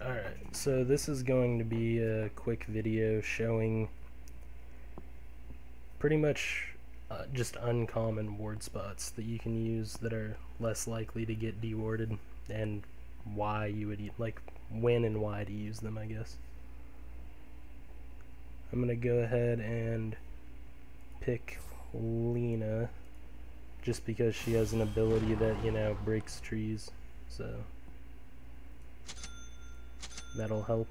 Alright, so this is going to be a quick video showing pretty much just uncommon ward spots that you can use that are less likely to get dewarded, and why you would, like, when and why to use them, I guess. I'm gonna go ahead and pick Lena just because she has an ability that, you know, breaks trees, so that'll help.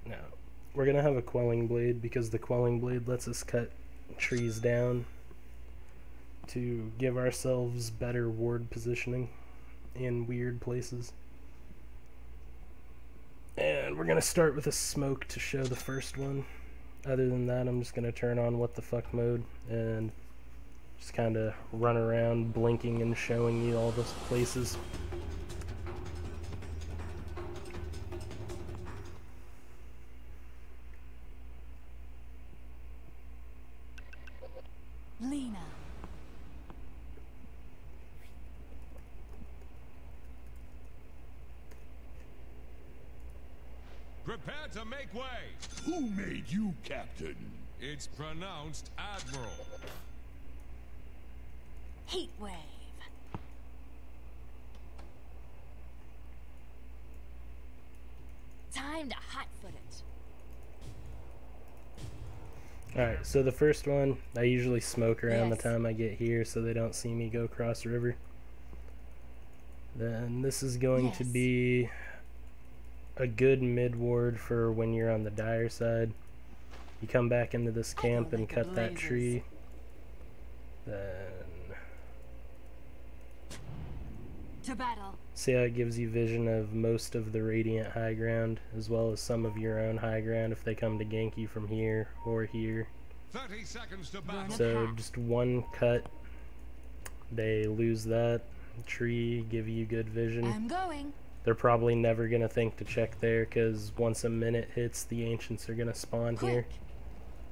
Now, we're gonna have a quelling blade because the quelling blade lets us cut trees down to give ourselves better ward positioning in weird places. And we're gonna start with a smoke to show the first one. Other than that, I'm just gonna turn on what the fuck mode and just kind of run around blinking and showing you all the places. Lena. Prepare to make way! Who made you captain? It's pronounced Admiral. Heat wave. Time to hotfoot it. Alright, so the first one, I usually smoke around the Yes. time I get here so they don't see me go across the river. Then this is going to Yes. be a good mid ward for when you're on the dire side. You come back into this camp and like the cut that blazes. tree. Then To battle. see how it gives you vision of most of the radiant high ground as well as some of your own high ground if they come to gank you from here or here. 30 seconds to Burn battle. a So path. just one cut, they lose that tree, give you good vision. I'm going. They're probably never gonna think to check there because once a minute hits, the ancients are gonna spawn here. Quick.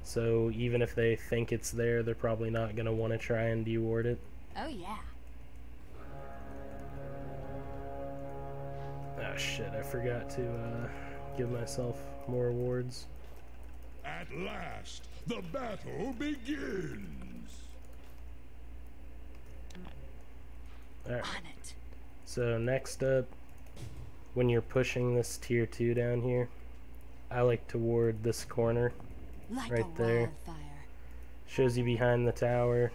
So even if they think it's there, they're probably not gonna want to try and deward it. Oh yeah. Ah shit, I forgot to give myself more wards. At last, the battle begins. Alright, On it. so next up, when you're pushing this tier 2 down here, I like to ward this corner. Like Right a there. wildfire. Shows you behind the tower.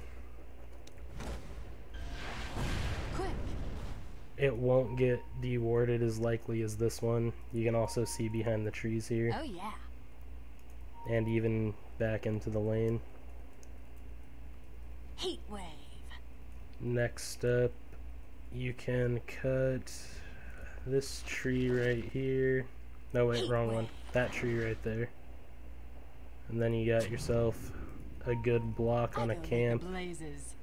Quick. It won't get dewarded as likely as this one. You can also see behind the trees here, Oh yeah. and even back into the lane. Heat wave. Next up, you can cut this tree right here. No, wait, wrong one. That tree right there. And then you got yourself a good block on a I go like the camp, blazes.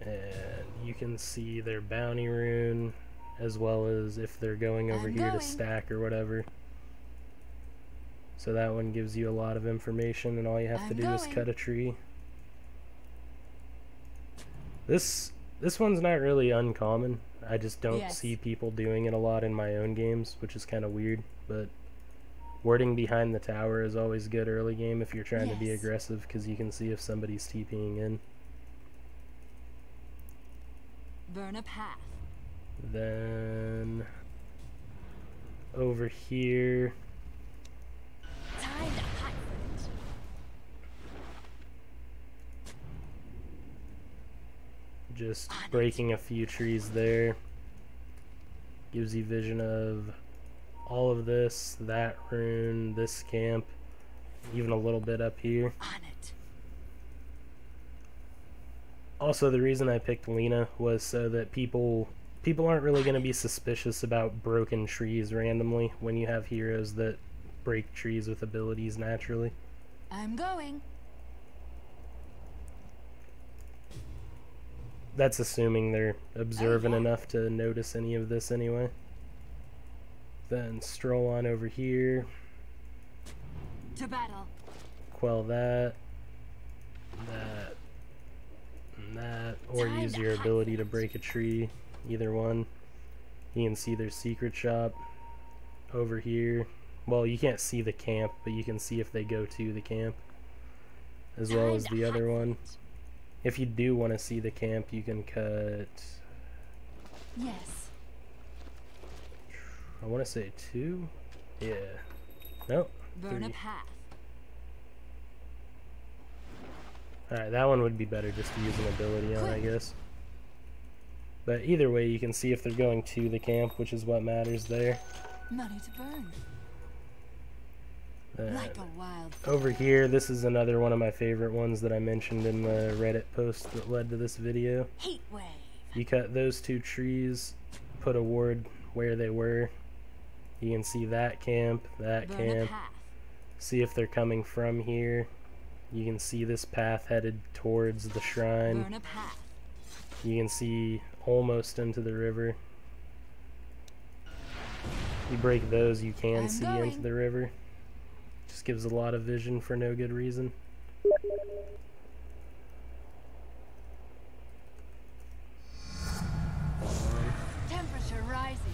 and you can see their bounty rune, as well as if they're going over I'm here to going. stack or whatever. So that one gives you a lot of information, and all you have to I'm do is going. cut a tree. This one's not really uncommon. I just don't Yes. see people doing it a lot in my own games, which is kind of weird, but warding behind the tower is always good early game if you're trying to be Yes. aggressive, because you can see if somebody's TPing in. Burn a path. Then over here, Time to hotfoot it. just On it. breaking a few trees there gives you vision of all of this, that rune, this camp, even a little bit up here. On it. Also, the reason I picked Lena was so that people aren't really going to be suspicious about broken trees randomly when you have heroes that break trees with abilities naturally. I'm going. That's assuming they're observant yeah. enough to notice any of this anyway. Then stroll on over here, To battle. quell that, and that, or Time use to your ability to hunt. break a tree, either one. You can see their secret shop over here. Well, you can't see the camp, but you can see if they go to the camp, as well as the other one. If you do want to see the camp, you can cut... Yes. I want to say 2? Yeah. Nope. Burn a 3. path. Alright, that one would be better just to use an ability on, I guess. But either way, you can see if they're going to the camp, which is what matters there. Money to burn. Like a wild Over here, this is another one of my favorite ones that I mentioned in the Reddit post that led to this video. heat wave. You cut those 2 trees, put a ward where they were. You can see that camp, that Burn a camp. path. See if they're coming from here. You can see this path headed towards the shrine. Burn a path. You can see almost into the river. You break those, you can I'm see going. into the river. Just gives a lot of vision for no good reason. Temperature rising.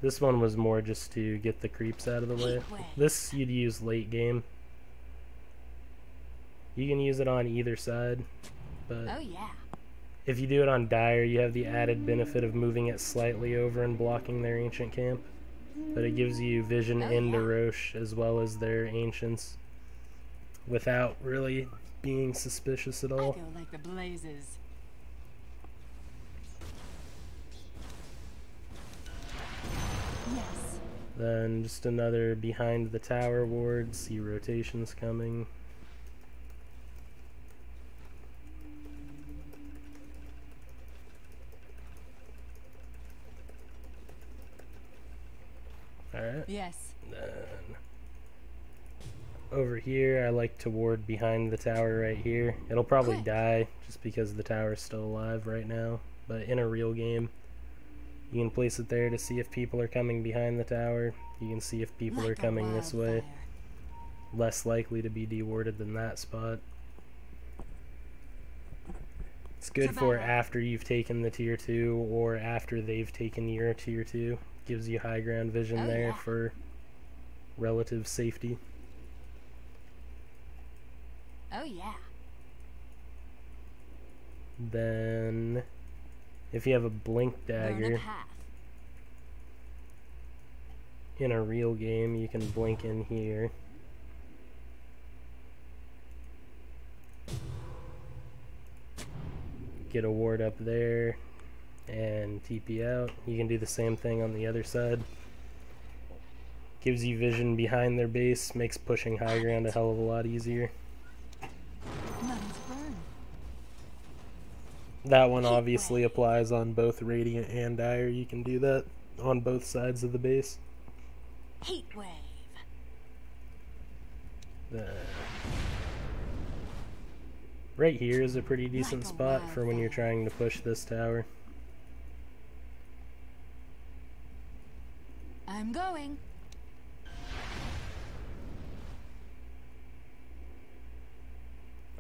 This one was more just to get the creeps out of the way. This you'd use late game. You can use it on either side, but Oh yeah. if you do it on Dire, you have the added benefit of moving it slightly over and blocking their ancient camp. But it gives you vision Oh, into yeah. Roche as well as their ancients without really being suspicious at I all. go like the blazes. Yes. Then just another behind the tower ward, see rotations coming. Alright. Yes. Then over here, I like to ward behind the tower right here. It'll probably Quick. die just because the tower's still alive right now. But in a real game, you can place it there to see if people are coming behind the tower. You can see if people are Like a coming this way. wildfire. Less likely to be dewarded than that spot. It's good for battle. after you've taken the tier 2 or after they've taken your tier 2. Gives you high ground vision Oh, there yeah. for relative safety. Oh yeah. Then if you have a blink Burn a dagger path. in a real game, you can blink in here. Get a ward up there and TP out. You can do the same thing on the other side. Gives you vision behind their base, makes pushing high ground a hell of a lot easier. Money to burn. That one obviously applies on both Radiant and Dire. You can do that on both sides of the base. Heat wave. Right here is a pretty decent Like a spot for when you're wildfire. trying to push this tower. I'm going.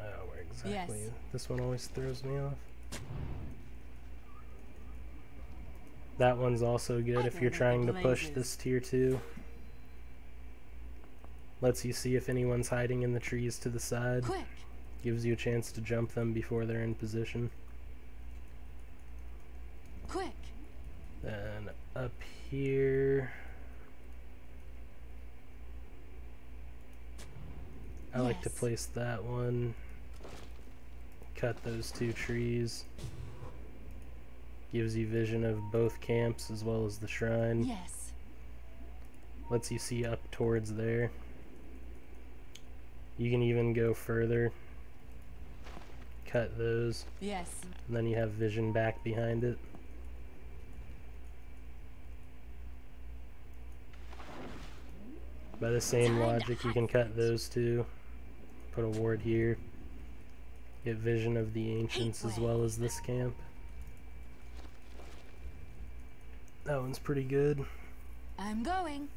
Oh, where exactly? Yes. This one always throws me off. That one's also good I if go you're like the trying to push blazes. this tier 2. Lets you see if anyone's hiding in the trees to the side. Quick. Gives you a chance to jump them before they're in position. Quick. Then up here, I like to Yes. place that one. Cut those 2 trees. Gives you vision of both camps as well as the shrine. Yes. Lets you see up towards there. You can even go further. Cut those. Yes. And then you have vision back behind it. By the same Time to logic, you can cut those 2. Put a ward here. Get vision of the ancients as well as this camp. That one's pretty good. I'm going.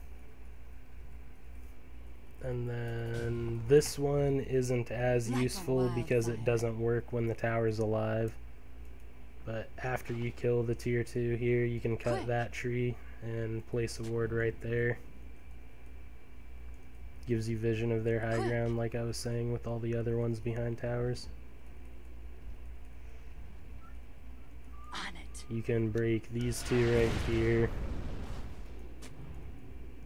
And then this one isn't as Like a useful because it wildfire. doesn't work when the tower's alive. But after you kill the tier 2 here, you can cut Quick. that tree and place a ward right there. Gives you vision of their high Quick. ground, like I was saying with all the other ones behind towers. On it. You can break these two right here.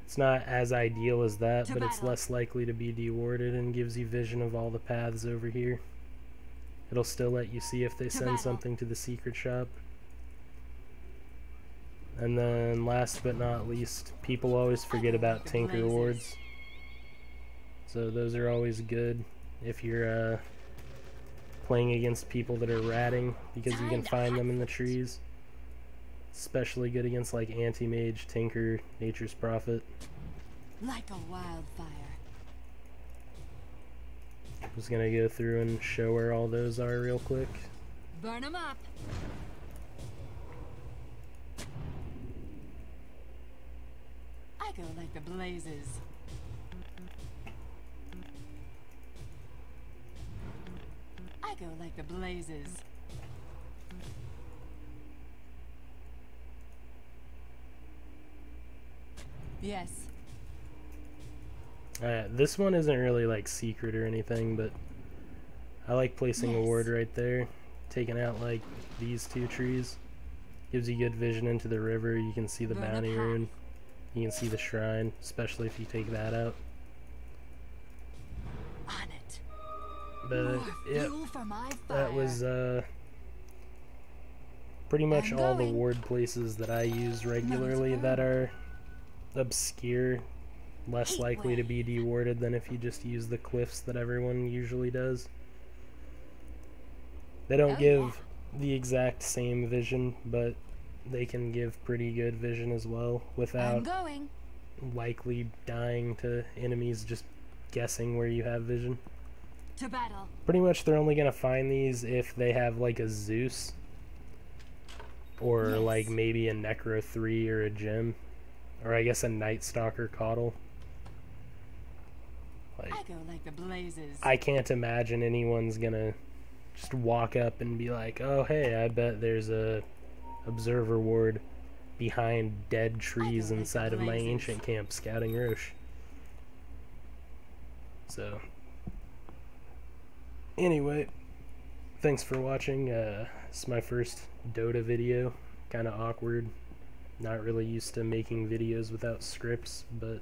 It's not as ideal as that, To but it's battle. less likely to be dewarded and gives you vision of all the paths over here. It'll still let you see if they send battle. something to the secret shop. And then last but not least, people always forget about the tinker blazes. wards. So those are always good if you're playing against people that are ratting, because you can Time to find them hunt. in the trees. Especially good against like anti-mage, tinker, nature's prophet. Like a wildfire. I'm just gonna go through and show where all those are real quick. Burn 'em up. I go like the blazes. I go like the blazes. Yes. This one isn't really like secret or anything, but I like placing a Yes. ward right there, taking out like these two trees. Gives you good vision into the river. You can see the Burn up bounty hot. rune. You can see the shrine, especially if you take that out. On it. But More yeah, fuel for my fire. that was pretty much I'm all the going. ward places that I use regularly burn. that are obscure, less Heat likely to be wave. dewarded than if you just use the cliffs that everyone usually does. They don't Oh, give the exact same vision, but they can give pretty good vision as well I'm without going. likely dying to enemies just guessing where you have vision. To battle. Pretty much they're only going to find these if they have like a Zeus or Yes. like maybe a Necro 3 or a Gem, or I guess a Night Stalker Caudal. Like, I go like the blazes. I can't imagine anyone's gonna just walk up and be like, oh hey, I bet there's a observer ward behind dead trees like the inside of my blazes. ancient camp scouting Roche. So anyway, thanks for watching. It's my first Dota video. Kinda awkward. Not really used to making videos without scripts, but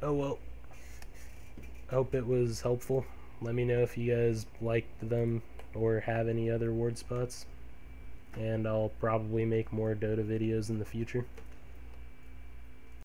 oh well. Hope it was helpful. Let me know if you guys liked them or have any other ward spots, and I'll probably make more Dota videos in the future.